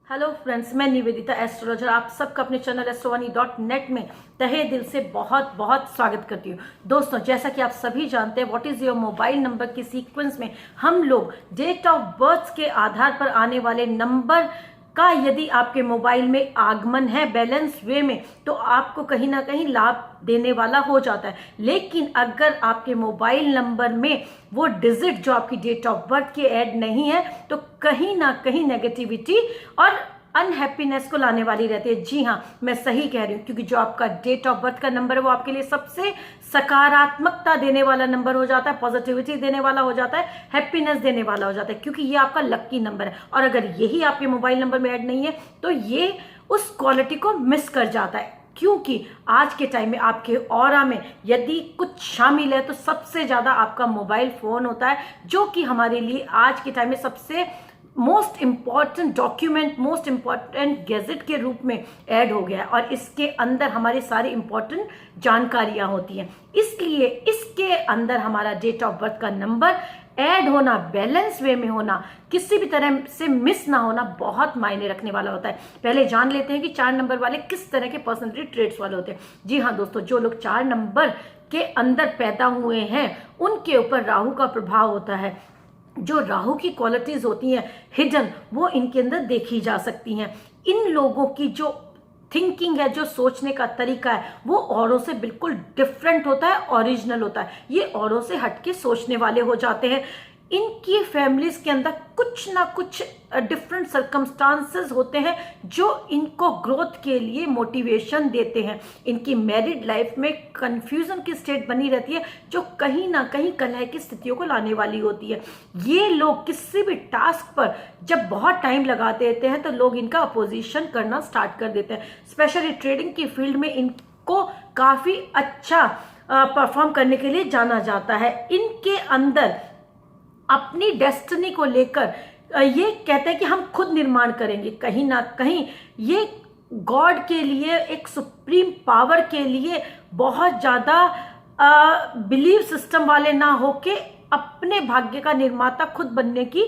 Hello friends, मैं Nivedita astrologer आप सबका अपने चैनल astrowani.net में तहे दिल से बहुत बहुत स्वागत करती हूँ। दोस्तों, जैसा कि आप सभी जानते हैं, what is your mobile number की सीक्वेंस में हम लोग डेट ऑफ बर्थ के आधार पर आने वाले नंबर का यदि आपके मोबाइल में आगमन है बैलेंस वे में तो आपको कहीं ना कहीं लाभ देने वाला हो जाता है। लेकिन अगर आपके मोबाइल नंबर में वो डिजिट जो आपकी डेट ऑफ बर्थ के ऐड नहीं है तो कहीं ना कहीं नेगेटिविटी और अनहैप्पीनेस को लाने वाली रहती है। जी हाँ, मैं सही कह रही हूँ, क्योंकि जो आपका डेट ऑफ बर्थ का नंबर है वो आपके लिए सबसे सकारात्मकता देने वाला नंबर हो जाता है, पॉजिटिविटी देने वाला हो जाता है, हैप्पीनेस देने वाला हो जाता है, क्योंकि ये आपका लक्की नंबर है। और अगर यही आपके मोबाइल नंबर में ऐड नहीं है तो ये उस क्वालिटी को मिस कर जाता है। क्योंकि आज के टाइम में आपके ऑरा में यदि कुछ शामिल है तो सबसे ज्यादा आपका मोबाइल फोन होता है, जो कि हमारे लिए आज के टाइम में सबसे most important document, most important gadget के रूप में ऐड हो गया है। और इसके अंदर हमारी सारी इंपॉर्टेंट जानकारियां होती हैं। इसलिए इसके अंदर हमारा डेट ऑफ बर्थ का नंबर ऐड होना, बैलेंस वे में होना, किसी भी तरह से मिस ना होना बहुत मायने रखने वाला होता है। पहले जान लेते हैं कि 4 नंबर वाले किस तरह के पर्सनैलिटी ट्रेट्स वाले होते हैं। जी हाँ दोस्तों, जो लोग 4 नंबर के अंदर पैदा हुए हैं उनके ऊपर राहु का प्रभाव होता है। जो राहु की क्वालिटीज होती हैं हिडन, वो इनके अंदर देखी जा सकती हैं। इन लोगों की जो थिंकिंग है, जो सोचने का तरीका है, वो औरों से बिल्कुल डिफरेंट होता है, ओरिजिनल होता है। ये औरों से हटके सोचने वाले हो जाते हैं। इनकी फैमिलीज के अंदर कुछ ना कुछ डिफरेंट सर्कमस्टांसेस होते हैं जो इनको ग्रोथ के लिए मोटिवेशन देते हैं। इनकी मैरिड लाइफ में कंफ्यूजन की स्टेट बनी रहती है, जो कहीं ना कहीं कलह की स्थितियों को लाने वाली होती है। ये लोग किसी भी टास्क पर जब बहुत टाइम लगा देते हैं तो लोग इनका अपोजिशन करना स्टार्ट कर देते हैं। स्पेशली ट्रेडिंग की फील्ड में इनको काफी अच्छा परफॉर्म करने के लिए जाना जाता है। इनके अंदर अपनी डेस्टिनी को लेकर ये कहते हैं कि हम खुद निर्माण करेंगे। कहीं ना कहीं ये गॉड के लिए, एक सुप्रीम पावर के लिए बहुत ज्यादा बिलीव सिस्टम वाले ना होके अपने भाग्य का निर्माता खुद बनने की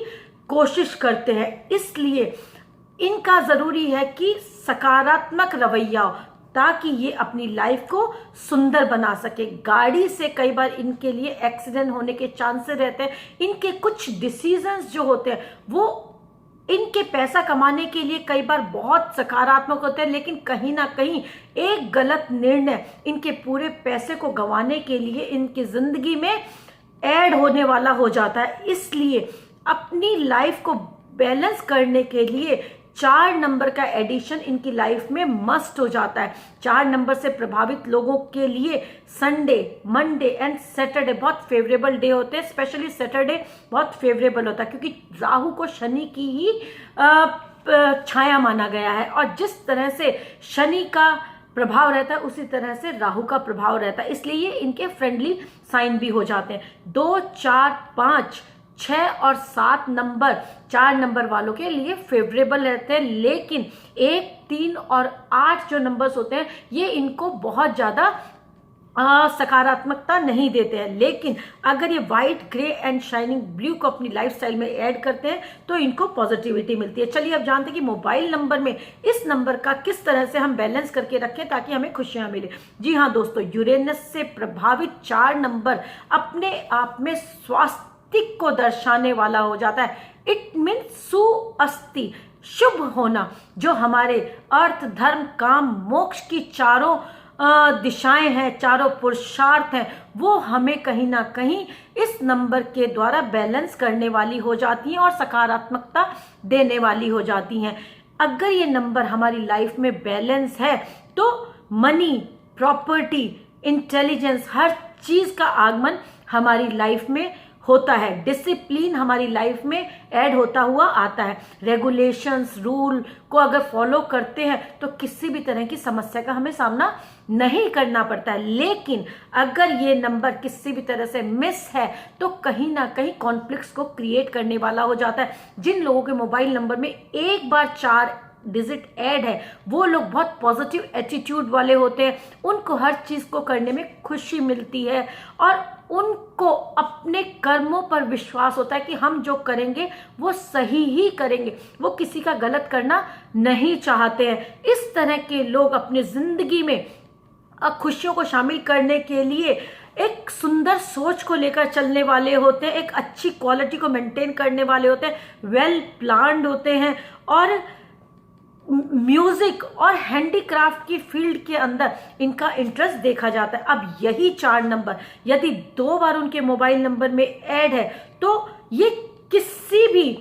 कोशिश करते हैं। इसलिए इनका जरूरी है कि सकारात्मक रवैया हो ताकि ये अपनी लाइफ को सुंदर बना सके। गाड़ी से कई बार इनके लिए एक्सीडेंट होने के चांसेस रहते हैं। इनके कुछ डिसीजंस जो होते हैं वो इनके पैसा कमाने के लिए कई बार बहुत सकारात्मक होते हैं, लेकिन कहीं ना कहीं एक गलत निर्णय इनके पूरे पैसे को गंवाने के लिए इनकी जिंदगी में ऐड होने वाला हो जाता है। इसलिए अपनी लाइफ को बैलेंस करने के लिए 4 नंबर का एडिशन इनकी लाइफ में मस्ट हो जाता है। 4 नंबर से प्रभावित लोगों के लिए संडे, मंडे एंड सैटरडे बहुत फेवरेबल डे होते हैं। स्पेशली सैटरडे बहुत फेवरेबल होता है, क्योंकि राहु को शनि की ही छाया माना गया है। और जिस तरह से शनि का प्रभाव रहता है उसी तरह से राहु का प्रभाव रहता है। इसलिए ये इनके फ्रेंडली साइन भी हो जाते हैं। 2, 4, 5, 6 और 7 नंबर 4 नंबर वालों के लिए फेवरेबल रहते हैं। लेकिन 1, 3 और 8 जो नंबर्स होते हैं ये इनको बहुत ज्यादा सकारात्मकता नहीं देते हैं। लेकिन अगर ये white, grey and shining blue को अपनी लाइफस्टाइल में ऐड करते हैं तो इनको पॉजिटिविटी मिलती है। चलिए अब जानते हैं कि मोबाइल नंबर में इस नंबर का किस तरह से हम बैलेंस करके रखें ताकि हमें खुशियां मिले। जी हाँ दोस्तों, यूरेनस से प्रभावित 4 नंबर अपने आप में स्वास्थ्य को दर्शाने वाला हो जाता है। इट मीन्स सुअस्थि, शुभ होना। जो हमारे अर्थ, धर्म, काम, मोक्ष की चारों दिशाएं हैं, चारों पुरुषार्थ हैं, वो हमें कहीं ना कहीं इस नंबर के द्वारा बैलेंस करने वाली हो जाती हैं और सकारात्मकता देने वाली हो जाती हैं। अगर ये नंबर हमारी लाइफ में बैलेंस है तो मनी, प्रॉपर्टी, इंटेलिजेंस, हर चीज का आगमन हमारी लाइफ में होता है। डिसिप्लिन हमारी लाइफ में ऐड होता हुआ आता है। रेगुलेशंस, रूल को अगर फॉलो करते हैं तो किसी भी तरह की समस्या का हमें सामना नहीं करना पड़ता है। लेकिन अगर ये नंबर किसी भी तरह से मिस है तो कहीं ना कहीं कॉन्फ्लिक्ट्स को क्रिएट करने वाला हो जाता है। जिन लोगों के मोबाइल नंबर में एक बार 4 डिजिट ऐड है वो लोग बहुत पॉजिटिव एटीट्यूड वाले होते हैं। उनको हर चीज को करने में खुशी मिलती है और उनको अपने कर्मों पर विश्वास होता है कि हम जो करेंगे वो सही ही करेंगे, वो किसी का गलत करना नहीं चाहते हैं। इस तरह के लोग अपनी जिंदगी में खुशियों को शामिल करने के लिए एक सुंदर सोच को लेकर चलने वाले होते हैं, एक अच्छी क्वालिटी को मेंटेन करने वाले होते हैं, वेल प्लान्ड होते हैं और म्यूजिक और हैंडीक्राफ्ट की फील्ड के अंदर इनका इंटरेस्ट देखा जाता है। अब यही 4 नंबर यदि 2 बार उनके मोबाइल नंबर में ऐड है तो ये किसी भी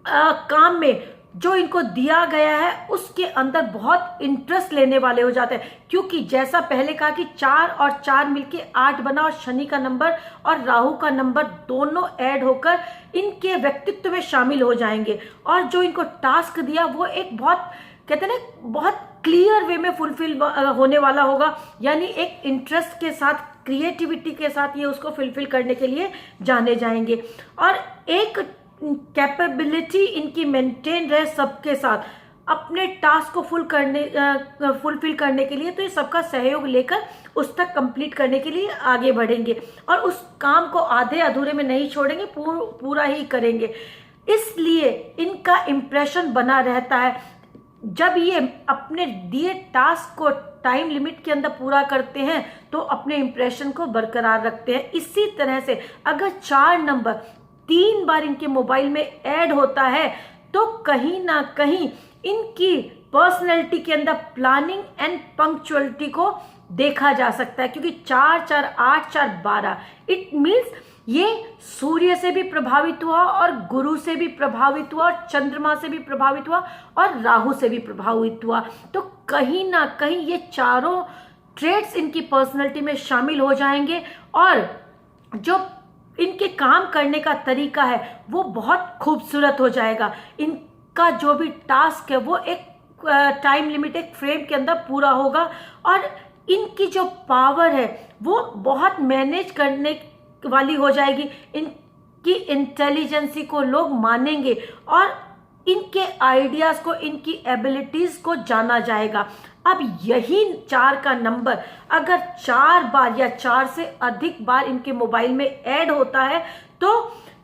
काम में जो इनको दिया गया है उसके अंदर बहुत इंटरेस्ट लेने वाले हो जाते हैं, क्योंकि जैसा पहले कहा कि 4 और 4 मिलके 8 बना और शनि का नंबर और राहु का नंबर दोनों ऐड होकर इनके व्यक्तित्व में शामिल हो जाएंगे और जो इनको टास्क दिया वो एक बहुत कहते हैं ना बहुत क्लियर वे में फुलफिल होने वाला होगा, यानी एक इंटरेस्ट के साथ क्रिएटिविटी के साथ ये उसको फुलफिल करने के लिए जाने जाएंगे और एक कैपेबिलिटी इनकी मेंटेन रहे सबके साथ अपने टास्क को फुलफिल करने के लिए, तो ये सबका सहयोग लेकर उस तक कंप्लीट करने के लिए आगे बढ़ेंगे और उस काम को आधे अधूरे में नहीं छोड़ेंगे, पूरा ही करेंगे। इसलिए इनका इम्प्रेशन बना रहता है। जब ये अपने दिए टास्क को टाइम लिमिट के अंदर पूरा करते हैं तो अपने इम्प्रेशन को बरकरार रखते हैं। इसी तरह से अगर 4 नंबर 3 बार इनके मोबाइल में ऐड होता है तो कहीं ना कहीं इनकी पर्सनैलिटी के अंदर प्लानिंग एंड पंक्चुअलिटी को देखा जा सकता है, क्योंकि 4 4 8 4 12 इट मीन्स ये सूर्य से भी प्रभावित हुआ और गुरु से भी प्रभावित हुआ और चंद्रमा से भी प्रभावित हुआ और राहु से भी प्रभावित हुआ। तो कहीं ना कहीं ये चारों ट्रेड्स इनकी पर्सनैलिटी में शामिल हो जाएंगे और जो इनके काम करने का तरीका है वो बहुत खूबसूरत हो जाएगा। इनका जो भी टास्क है वो एक टाइम लिमिट एक फ्रेम के अंदर पूरा होगा और इनकी जो पावर है वो बहुत मैनेज करने वाली हो जाएगी। इनकी इंटेलिजेंसी को लोग मानेंगे और इनके आइडियाज को, इनकी एबिलिटीज को जाना जाएगा। अब यही 4 का नंबर अगर 4 बार या 4 से अधिक बार इनके मोबाइल में ऐड होता है तो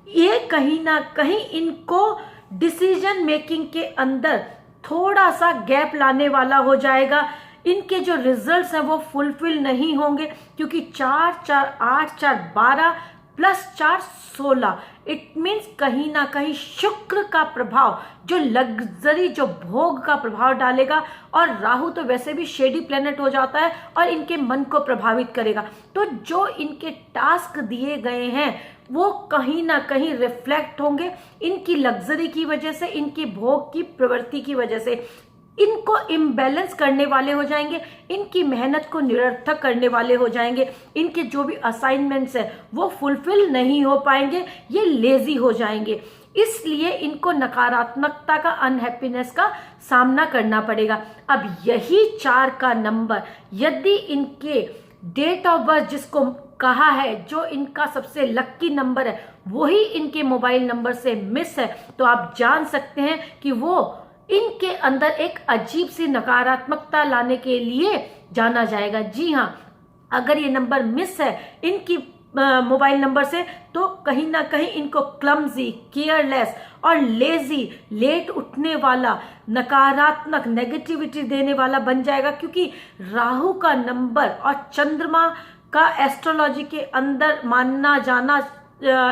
ये कहीं ना कहीं इनको डिसीजन मेकिंग के अंदर थोड़ा सा गैप लाने वाला हो जाएगा। इनके जो रिजल्ट्स हैं वो फुलफिल नहीं होंगे, क्योंकि 4 4 8 4 12 प्लस 4 16 इट मीन्स कहीं ना कहीं शुक्र का प्रभाव जो लग्जरी जो भोग का प्रभाव डालेगा और राहु तो वैसे भी शेडी प्लेनेट हो जाता है और इनके मन को प्रभावित करेगा। तो जो इनके टास्क दिए गए हैं वो कहीं ना कहीं रिफ्लेक्ट होंगे इनकी लग्जरी की वजह से, इनकी भोग की प्रवृत्ति की वजह से। इनको इम्बैलेंस करने वाले हो जाएंगे, इनकी मेहनत को निरर्थक करने वाले हो जाएंगे, इनके जो भी असाइनमेंट्स है वो फुलफिल नहीं हो पाएंगे, ये लेजी हो जाएंगे। इसलिए इनको नकारात्मकता का, अनहैप्पीनेस का सामना करना पड़ेगा। अब यही 4 का नंबर यदि इनके डेट ऑफ बर्थ जिसको कहा है जो इनका सबसे लक्की नंबर है वही इनके मोबाइल नंबर से मिस है, तो आप जान सकते हैं कि वो इनके अंदर एक अजीब सी नकारात्मकता लाने के लिए जाना जाएगा। जी हाँ, अगर ये नंबर मिस है इनकी मोबाइल नंबर से तो कहीं ना कहीं इनको क्लमजी, केयरलेस और लेजी, लेट उठने वाला, नकारात्मक, नेगेटिविटी देने वाला बन जाएगा, क्योंकि राहु का नंबर और चंद्रमा का एस्ट्रोलॉजी के अंदर मानना जाना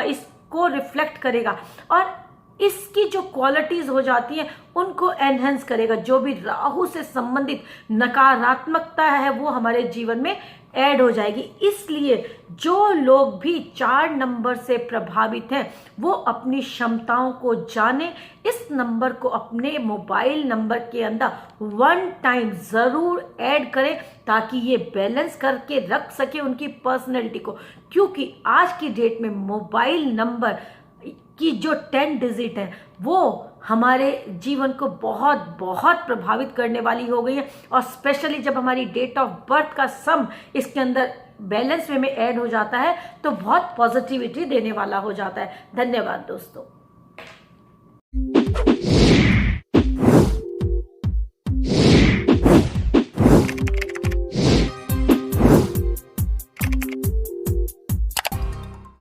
इसको रिफ्लेक्ट करेगा और इसकी जो क्वालिटीज हो जाती हैं उनको एनहेंस करेगा। जो भी राहु से संबंधित नकारात्मकता है वो हमारे जीवन में ऐड हो जाएगी। इसलिए जो लोग भी 4 नंबर से प्रभावित हैं वो अपनी क्षमताओं को जाने, इस नंबर को अपने मोबाइल नंबर के अंदर 1 टाइम जरूर ऐड करें ताकि ये बैलेंस करके रख सके उनकी पर्सनैलिटी को, क्योंकि आज की डेट में मोबाइल नंबर की जो 10 डिजिट है वो हमारे जीवन को बहुत बहुत प्रभावित करने वाली हो गई है और स्पेशली जब हमारी डेट ऑफ बर्थ का सम इसके अंदर बैलेंस वे में ऐड हो जाता है तो बहुत पॉजिटिविटी देने वाला हो जाता है। धन्यवाद दोस्तों।